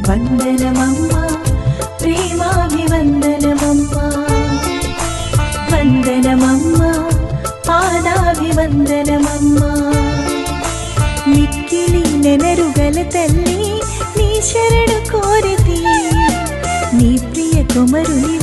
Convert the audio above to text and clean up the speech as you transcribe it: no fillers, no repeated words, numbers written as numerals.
వందనమమ్మా ప్రేమాభివందనమమ్మా వందనమమ్మా పాదాభివందనమమ్మా మిక్కిలి నెనరుగల తల్లి నీ శరణు కోరితి నీ ప్రియ కుమరుని